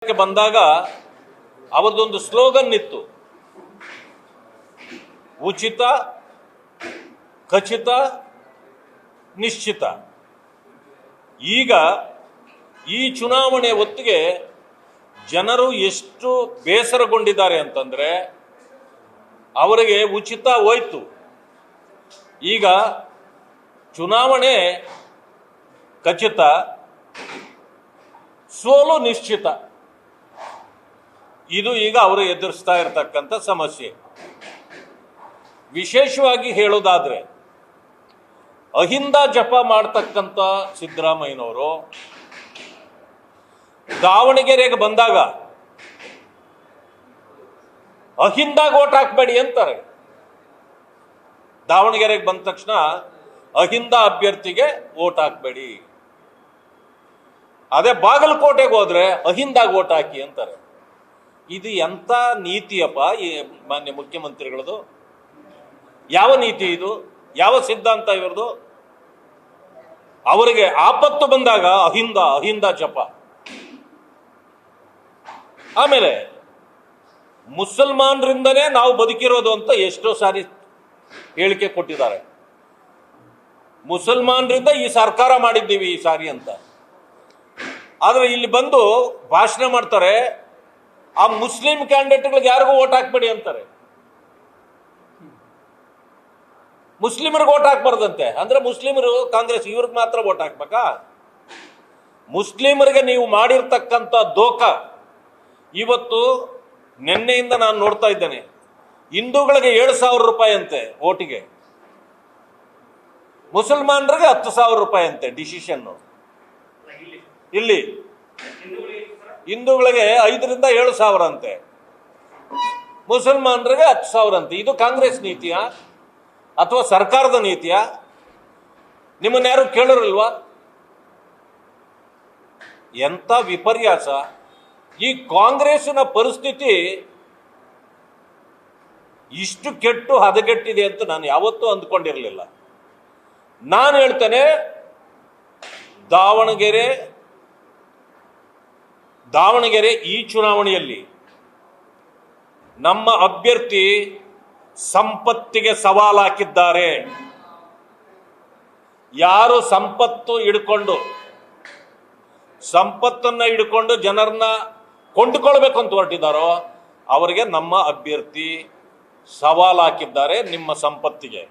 ಬಂದಾಗ ಅವರದೊಂದು ಸ್ಲೋಗನ್ ಇತ್ತು, ಉಚಿತ, ಖಚಿತ, ನಿಶ್ಚಿತ. ಈಗ ಈ ಚುನಾವಣೆ ಹೊತ್ತಿಗೆ ಜನರು ಎಷ್ಟು ಬೇಸರಗೊಂಡಿದ್ದಾರೆ ಅಂತಂದ್ರೆ, ಅವರಿಗೆ ಉಚಿತ ಹೋಯ್ತು, ಈಗ ಚುನಾವಣೆ ಖಚಿತ, ಸೋಲು ನಿಶ್ಚಿತ. ಇದು ಈಗ ಅವರು ಎದುರಿಸ್ತಾ ಇರತಕ್ಕಂಥ ಸಮಸ್ಯೆ. ವಿಶೇಷವಾಗಿ ಹೇಳೋದಾದ್ರೆ, ಅಹಿಂದ ಜಪ ಮಾಡ್ತಕ್ಕಂಥ ಸಿದ್ದರಾಮಯ್ಯನವರು ದಾವಣಗೆರೆಗೆ ಬಂದಾಗ ಅಹಿಂದಾಗ ಓಟ್ ಹಾಕ್ಬೇಡಿ ಅಂತಾರೆ. ದಾವಣಗೆರೆಗೆ ಬಂದ ತಕ್ಷಣ ಅಹಿಂದ ಅಭ್ಯರ್ಥಿಗೆ ಓಟ್ ಹಾಕ್ಬೇಡಿ. ಅದೇ ಬಾಗಲಕೋಟೆಗೆ ಹೋದ್ರೆ ಅಹಿಂದಾಗ ಓಟ್ ಹಾಕಿ ಅಂತಾರೆ. ಇದು ಎಂತ ನೀತಿಯಪ್ಪ ಈ ಮಾನ್ಯ ಮುಖ್ಯಮಂತ್ರಿಗಳದು? ಯಾವ ನೀತಿ ಇದು? ಯಾವ ಸಿದ್ಧಾಂತ ಇವ್ರದು? ಅವರಿಗೆ ಆಪತ್ತು ಬಂದಾಗ ಅಹಿಂದ ಅಹಿಂದ ಜಪ. ಆಮೇಲೆ ಮುಸಲ್ಮಾನರಿಂದನೇ ನಾವು ಬದುಕಿರೋದು ಅಂತ ಎಷ್ಟೋ ಸಾರಿ ಹೇಳಿಕೆ ಕೊಟ್ಟಿದ್ದಾರೆ. ಮುಸಲ್ಮಾನರಿಂದ ಈ ಸರ್ಕಾರ ಮಾಡಿದ್ದೀವಿ ಈ ಸಾರಿ ಅಂತ. ಆದ್ರೆ ಇಲ್ಲಿ ಬಂದು ಭಾಷಣ ಮಾಡ್ತಾರೆ, ಆ ಮುಸ್ಲಿಂ ಕ್ಯಾಂಡಿಡೇಟ್ಗಳಿಗೆ ಯಾರಿಗೂ ಓಟ್ ಹಾಕ್ಬೇಡಿ ಅಂತಾರೆ. ಮುಸ್ಲಿಮರಿಗೆ ಓಟ್ ಹಾಕ್ಬಾರ್ದಂತೆ. ಅಂದ್ರೆ ಮುಸ್ಲಿಮರು ಕಾಂಗ್ರೆಸ್ ಇವ್ರಿಗೆ ಮಾತ್ರ ಓಟ್ ಹಾಕ್ಬೇಕಾ? ಮುಸ್ಲಿಮರಿಗೆ ನೀವು ಮಾಡಿರ್ತಕ್ಕಂಥ ದೋಖ ಇವತ್ತು ನಿನ್ನೆಯಿಂದ ನಾನು ನೋಡ್ತಾ ಇದ್ದೇನೆ. ಹಿಂದೂಗಳಿಗೆ 7,000 ರೂಪಾಯಿ ಅಂತೆ ಓಟಿಗೆ, ಮುಸಲ್ಮಾನರಿಗೆ 10,000 ರೂಪಾಯಿ ಅಂತೆ ಡಿಸಿಷನ್. ಇಲ್ಲಿ ಹಿಂದೂಗಳಿಗೆ 5,000 ರಿಂದ 7,000 ಅಂತೆ, ಮುಸಲ್ಮಾನರಿಗೆ 10,000 ಅಂತೆ. ಇದು ಕಾಂಗ್ರೆಸ್ ನೀತಿಯಾ ಅಥವಾ ಸರ್ಕಾರದ ನೀತಿಯಾ? ನಿಮ್ಮನ್ನ ಯಾರು ಕೇಳೋರಿಲ್ವಾ? ಎಂತ ವಿಪರ್ಯಾಸ! ಈ ಕಾಂಗ್ರೆಸ್ನ ಪರಿಸ್ಥಿತಿ ಇಷ್ಟು ಕೆಟ್ಟು ಹದಗೆಟ್ಟಿದೆ ಅಂತ ನಾನು ಯಾವತ್ತೂ ಅಂದ್ಕೊಂಡಿರಲಿಲ್ಲ. ನಾನು ಹೇಳ್ತೇನೆ, ದಾವಣಗೆರೆ ಈ ಚುನಾವಣೆಯಲ್ಲಿ ನಮ್ಮ ಅಭ್ಯರ್ಥಿ ಸಂಪತ್ತಿಗೆ ಸವಾಲು ಹಾಕಿದ್ದಾರೆ. ಯಾರು ಸಂಪತ್ತನ್ನ ಹಿಡ್ಕೊಂಡು ಜನರನ್ನ ಕೊಂಡುಕೊಳ್ಬೇಕು ಅಂತ ಹೊರಟಿದ್ದಾರೋ ಅವರಿಗೆ ನಮ್ಮ ಅಭ್ಯರ್ಥಿ ಸವಾಲು ಹಾಕಿದ್ದಾರೆ. ನಿಮ್ಮ ಸಂಪತ್ತಿಗೆ,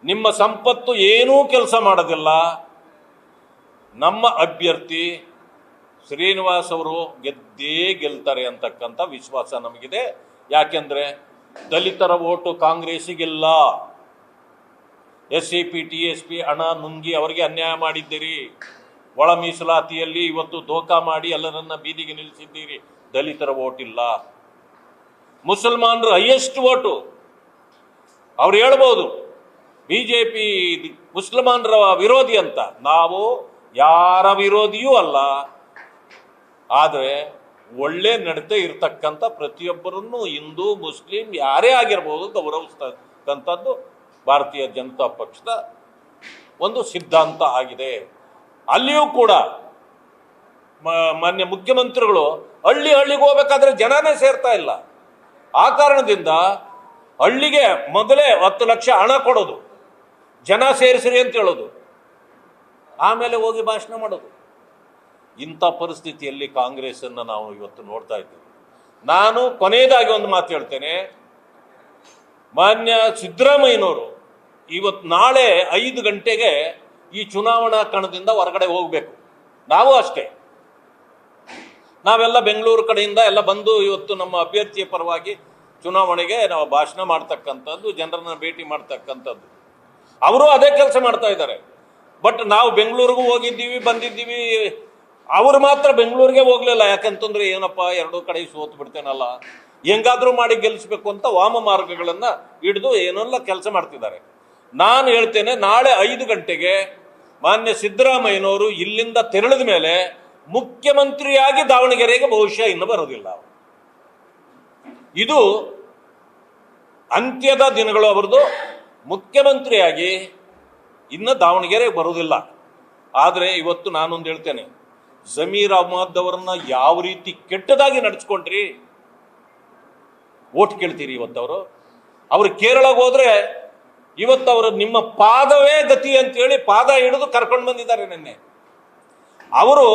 ನಿಮ್ಮ ಸಂಪತ್ತು ಏನೂ ಕೆಲಸ ಮಾಡೋದಿಲ್ಲ, ನಮ್ಮ ಅಭ್ಯರ್ಥಿ ಶ್ರೀನಿವಾಸ್ ಅವರು ಗೆದ್ದೇ ಗೆಲ್ತಾರೆ ಅಂತಕ್ಕಂಥ ವಿಶ್ವಾಸ ನಮಗಿದೆ. ಯಾಕೆಂದ್ರೆ ದಲಿತರ ಓಟು ಕಾಂಗ್ರೆಸ್ಸಿಗಿಲ್ಲ. SCP TSP ಹಣ ನುಂಗಿ ಅವರಿಗೆ ಅನ್ಯಾಯ ಮಾಡಿದ್ದೀರಿ. ಒಳ ಮೀಸಲಾತಿಯಲ್ಲಿ ಇವತ್ತು ದೋಖಾ ಮಾಡಿ ಎಲ್ಲರನ್ನ ಬೀದಿಗೆ ನಿಲ್ಲಿಸಿದ್ದೀರಿ. ದಲಿತರ ಓಟ್ ಇಲ್ಲ. ಮುಸಲ್ಮಾನರು ಹೈಯೆಸ್ಟ್ ಓಟು. ಅವ್ರು ಹೇಳ್ಬೋದು ಬಿಜೆಪಿ ಮುಸಲ್ಮಾನರ ವಿರೋಧಿ ಅಂತ. ನಾವು ಯಾರ ವಿರೋಧಿಯೂ ಅಲ್ಲ. ಆದರೆ ಒಳ್ಳೆ ನಡತೆ ಇರತಕ್ಕಂಥ ಪ್ರತಿಯೊಬ್ಬರನ್ನು ಹಿಂದೂ ಮುಸ್ಲಿಂ ಯಾರೇ ಆಗಿರ್ಬೋದು ಗೌರವಿಸ್ತಕ್ಕಂಥದ್ದು ಭಾರತೀಯ ಜನತಾ ಪಕ್ಷದ ಒಂದು ಸಿದ್ಧಾಂತ ಆಗಿದೆ. ಅಲ್ಲಿಯೂ ಕೂಡ ಮಾನ್ಯ ಮುಖ್ಯಮಂತ್ರಿಗಳು ಹಳ್ಳಿಗೆ ಹೋಗ್ಬೇಕಾದ್ರೆ ಜನನೇ ಸೇರ್ತಾ ಇಲ್ಲ. ಆ ಕಾರಣದಿಂದ ಹಳ್ಳಿಗೆ ಮೊದಲೇ 10 ಲಕ್ಷ ಹಣ ಕೊಡೋದು, ಜನ ಸೇರಿಸಿರಿ ಅಂತ ಹೇಳೋದು, ಆಮೇಲೆ ಹೋಗಿ ಭಾಷಣ ಮಾಡೋದು. ಇಂಥ ಪರಿಸ್ಥಿತಿಯಲ್ಲಿ ಕಾಂಗ್ರೆಸ್ ಅನ್ನು ನಾವು ಇವತ್ತು ನೋಡ್ತಾ ಇದ್ದೀವಿ. ನಾನು ಕೊನೆಯದಾಗಿ ಒಂದು ಮಾತು ಹೇಳ್ತೇನೆ. ಮಾನ್ಯ ಸಿದ್ದರಾಮಯ್ಯನವರು ನಾಳೆ 5 ಗಂಟೆಗೆ ಈ ಚುನಾವಣಾ ಕಣದಿಂದ ಹೊರಗಡೆ ಹೋಗ್ಬೇಕು. ನಾವು ಅಷ್ಟೇ, ನಾವೆಲ್ಲ ಬೆಂಗಳೂರು ಕಡೆಯಿಂದ ಎಲ್ಲ ಬಂದು ಇವತ್ತು ನಮ್ಮ ಅಭ್ಯರ್ಥಿಯ ಪರವಾಗಿ ಚುನಾವಣೆಗೆ ನಾವು ಭಾಷಣ ಮಾಡ್ತಕ್ಕಂಥದ್ದು, ಜನರನ್ನ ಭೇಟಿ ಮಾಡ್ತಕ್ಕಂಥದ್ದು. ಅವರು ಅದೇ ಕೆಲಸ ಮಾಡ್ತಾ ಇದ್ದಾರೆ. ಬಟ್ ನಾವು ಬೆಂಗಳೂರಿಗೂ ಹೋಗಿದ್ದೀವಿ, ಬಂದಿದ್ದೀವಿ. ಅವರು ಮಾತ್ರ ಬೆಂಗಳೂರಿಗೆ ಹೋಗ್ಲಿಲ್ಲ. ಯಾಕಂತಂದ್ರೆ ಏನಪ್ಪ, 2 ಕಡೆ ಸೋತು ಬಿಡ್ತೇನಲ್ಲ, ಹೆಂಗಾದ್ರೂ ಮಾಡಿ ಗೆಲ್ಲಿಸ್ಬೇಕು ಅಂತ ವಾಮ ಮಾರ್ಗಗಳನ್ನ ಹಿಡಿದು ಏನೆಲ್ಲ ಕೆಲಸ ಮಾಡ್ತಿದ್ದಾರೆ. ನಾನು ಹೇಳ್ತೇನೆ, ನಾಳೆ 5 ಗಂಟೆಗೆ ಮಾನ್ಯ ಸಿದ್ದರಾಮಯ್ಯನವರು ಇಲ್ಲಿಂದ ತೆರಳಿದ ಮೇಲೆ ಮುಖ್ಯಮಂತ್ರಿಯಾಗಿ ದಾವಣಗೆರೆಗೆ ಬಹುಶಃ ಇನ್ನು ಬರೋದಿಲ್ಲ. ಇದು ಅಂತ್ಯದ ದಿನಗಳು ಅವರದು. ಮುಖ್ಯಮಂತ್ರಿಯಾಗಿ ಇನ್ನು ದಾವಣಗೆರೆಗೆ ಬರುವುದಿಲ್ಲ. ಆದರೆ ಇವತ್ತು ನಾನೊಂದು ಹೇಳ್ತೇನೆ, ಜಮೀರ್ ಅಹಮದ್ ಅವರನ್ನ ಯಾವ ರೀತಿ ಕೆಟ್ಟದಾಗಿ ನಡೆಸ್ಕೊಂಡ್ರಿ, ಓಟ್ ಕೇಳ್ತೀರಿ ಇವತ್ತವರು. ಅವರು ಕೇರಳಕ್ಕೆ ಹೋದ್ರೆ ಇವತ್ತು ಅವರು ನಿಮ್ಮ ಪಾದವೇ ಗತಿ ಅಂತೇಳಿ ಪಾದ ಹಿಡಿದು ಕರ್ಕೊಂಡು ಬಂದಿದ್ದಾರೆ. ನಿನ್ನೆ ಅವರು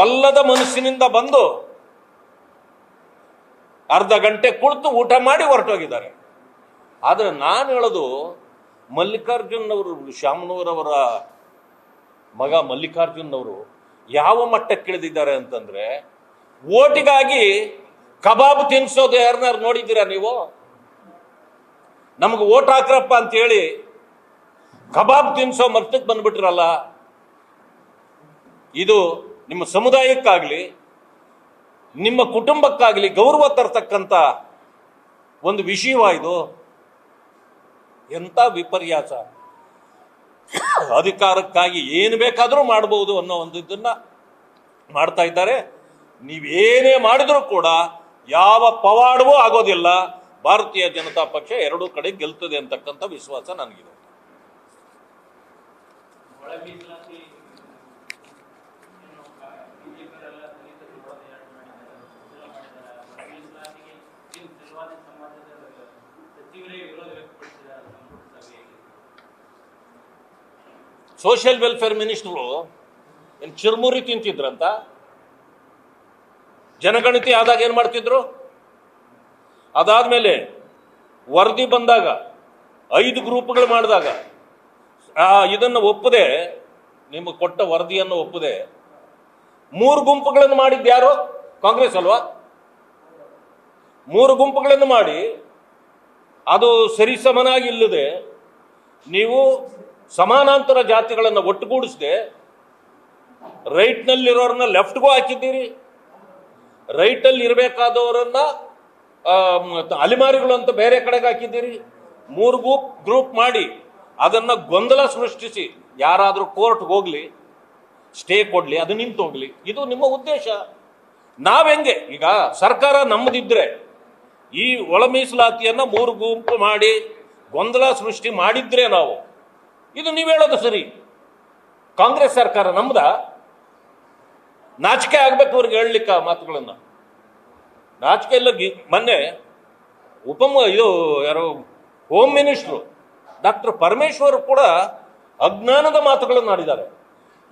ಒಲ್ಲದ ಮನಸ್ಸಿನಿಂದ ಬಂದು ಅರ್ಧ ಗಂಟೆ ಕುಳಿತು ಊಟ ಮಾಡಿ ಹೊರಟೋಗಿದ್ದಾರೆ. ಆದ್ರೆ ನಾನು ಹೇಳೋದು, ಮಲ್ಲಿಕಾರ್ಜುನ್ ಅವರು, ಶಾಮನೂರವರ ಮಗ ಮಲ್ಲಿಕಾರ್ಜುನ್ ಅವರು ಯಾವ ಮಟ್ಟಕ್ಕೆ ಇಳಿದಿದ್ದಾರೆ ಅಂತಂದ್ರೆ, ಓಟಿಗಾಗಿ ಕಬಾಬ್ ತಿನ್ಸೋದು ಯಾರನ್ನಾರು ನೋಡಿದ್ದೀರಾ ನೀವು? ನಮಗೆ ಓಟ್ ಹಾಕ್ರಪ್ಪ ಅಂತ ಹೇಳಿ ಕಬಾಬ್ ತಿನ್ಸೋ ಮಟ್ಟಕ್ಕೆ ಬಂದ್ಬಿಟ್ರಲ್ಲ. ಇದು ನಿಮ್ಮ ಸಮುದಾಯಕ್ಕಾಗ್ಲಿ ನಿಮ್ಮ ಕುಟುಂಬಕ್ಕಾಗ್ಲಿ ಗೌರವ ತರ್ತಕ್ಕಂಥ ಒಂದು ವಿಷಯವಾಯಿತು. ಎಂಥ ವಿಪರ್ಯಾಸ! ಅಧಿಕಾರಕ್ಕಾಗಿ ಏನು ಬೇಕಾದರೂ ಮಾಡಬಹುದು ಅನ್ನೋ ಒಂದು ಇದನ್ನ ಮಾಡ್ತಾ ಇದ್ದಾರೆ. ನೀವೇನೇ ಮಾಡಿದರೂ ಕೂಡ ಯಾವ ಪವಾಡವೂ ಆಗೋದಿಲ್ಲ. ಭಾರತೀಯ ಜನತಾ ಪಕ್ಷ ಎರಡೂ ಕಡೆ ಗೆಲ್ತದೆ ಅಂತಕ್ಕಂಥ ವಿಶ್ವಾಸ ನನಗಿದೆ. ಸೋಷಿಯಲ್ ವೆಲ್ಫೇರ್ ಮಿನಿಸ್ಟರು ಏನು ಚಿರ್ಮುರಿ ತಿಂತಿದ್ರಂತ? ಜನಗಣತಿ ಆದಾಗ ಏನ್ ಮಾಡ್ತಿದ್ರು? ಅದಾದ್ಮೇಲೆ ವರದಿ ಬಂದಾಗ 5 ಗ್ರೂಪ್ಗಳು ಮಾಡಿದಾಗ ಇದನ್ನು ಒಪ್ಪದೆ, ನಿಮಗೆ ಕೊಟ್ಟ ವರದಿಯನ್ನು ಒಪ್ಪದೆ 3 ಗುಂಪುಗಳನ್ನು ಮಾಡಿದ್ದು ಯಾರು? ಕಾಂಗ್ರೆಸ್ ಅಲ್ವಾ? 3 ಗುಂಪುಗಳನ್ನು ಮಾಡಿ ಅದು ಸರಿಸಮನಾಗಿ ಇಲ್ಲದೆ ನೀವು ಸಮಾನಾಂತರ ಜಾತಿಗಳನ್ನು ಒಟ್ಟುಗೂಡಿಸದೆ ರೈಟ್ನಲ್ಲಿರೋರನ್ನ ಲೆಫ್ಟ್ಗೂ ಹಾಕಿದ್ದೀರಿ, ರೈಟಲ್ಲಿ ಇರಬೇಕಾದವರನ್ನ ಅಲಿಮಾರಿಗಳು ಅಂತ ಬೇರೆ ಕಡೆಗೆ ಹಾಕಿದ್ದೀರಿ. 3 ಗ್ರೂಪ್ ಮಾಡಿ ಅದನ್ನ ಗೊಂದಲ ಸೃಷ್ಟಿಸಿ ಯಾರಾದರೂ ಕೋರ್ಟ್ಗೆ ಹೋಗ್ಲಿ, ಸ್ಟೇ ಕೊಡ್ಲಿ, ಅದು ನಿಂತು ಹೋಗ್ಲಿ, ಇದು ನಿಮ್ಮ ಉದ್ದೇಶ. ನಾವೆಂಗೆ ಈಗ ಸರ್ಕಾರ ನಮ್ಮದಿದ್ರೆ ಈ ಒಳ ಮೀಸಲಾತಿಯನ್ನ 3 ಗುಂಪು ಮಾಡಿ ಗೊಂದಲ ಸೃಷ್ಟಿ ಮಾಡಿದ್ರೆ ನಾವು, ಇದು ನೀವು ಹೇಳೋದು ಸರಿ. ಕಾಂಗ್ರೆಸ್ ಸರ್ಕಾರ ನಮ್ದ? ನಾಚಿಕೆ ಆಗ್ಬೇಕು ಅವ್ರಿಗೆ ಹೇಳಲಿಕ್ಕ ಮಾತುಗಳನ್ನ. ನಾಚಿಕೆ ಇಲ್ಲ. ಮೊನ್ನೆ ಇದು ಯಾರೋ ಹೋಮ್ ಮಿನಿಸ್ಟ್ರು ಡಾಕ್ಟರ್ ಪರಮೇಶ್ವರ್ ಕೂಡ ಅಜ್ಞಾನದ ಮಾತುಗಳನ್ನು ಆಡಿದ್ದಾರೆ.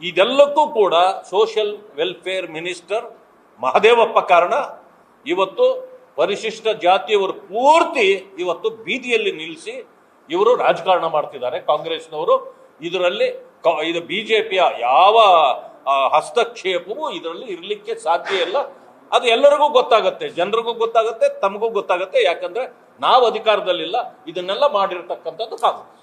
ಇದೆಲ್ಲಕ್ಕೂ ಕೂಡ ಸೋಷಿಯಲ್ ವೆಲ್ಫೇರ್ ಮಿನಿಸ್ಟರ್ ಮಹದೇವಪ್ಪ ಕಾರಣ. ಇವತ್ತು ಪರಿಶಿಷ್ಟ ಜಾತಿಯವರು ಪೂರ್ತಿ ಇವತ್ತು ಬೀದಿಯಲ್ಲಿ ನಿಲ್ಲಿಸಿ ಇವರು ರಾಜಕಾರಣ ಮಾಡ್ತಿದ್ದಾರೆ ಕಾಂಗ್ರೆಸ್ನವರು. ಇದರಲ್ಲಿ ಇದು ಬಿಜೆಪಿಯ ಯಾವ ಹಸ್ತಕ್ಷೇಪವೂ ಇದರಲ್ಲಿ ಇರಲಿಕ್ಕೆ ಸಾಧ್ಯ ಇಲ್ಲ. ಅದು ಎಲ್ಲರಿಗೂ ಗೊತ್ತಾಗತ್ತೆ, ಜನರಿಗೂ ಗೊತ್ತಾಗತ್ತೆ, ತಮಗೂ ಗೊತ್ತಾಗತ್ತೆ. ಯಾಕಂದ್ರೆ ನಾವು ಅಧಿಕಾರದಲ್ಲಿಲ್ಲ, ಇದನ್ನೆಲ್ಲ ಮಾಡಿರ್ತಕ್ಕಂಥದ್ದು ಕಾಂಗ್ರೆಸ್.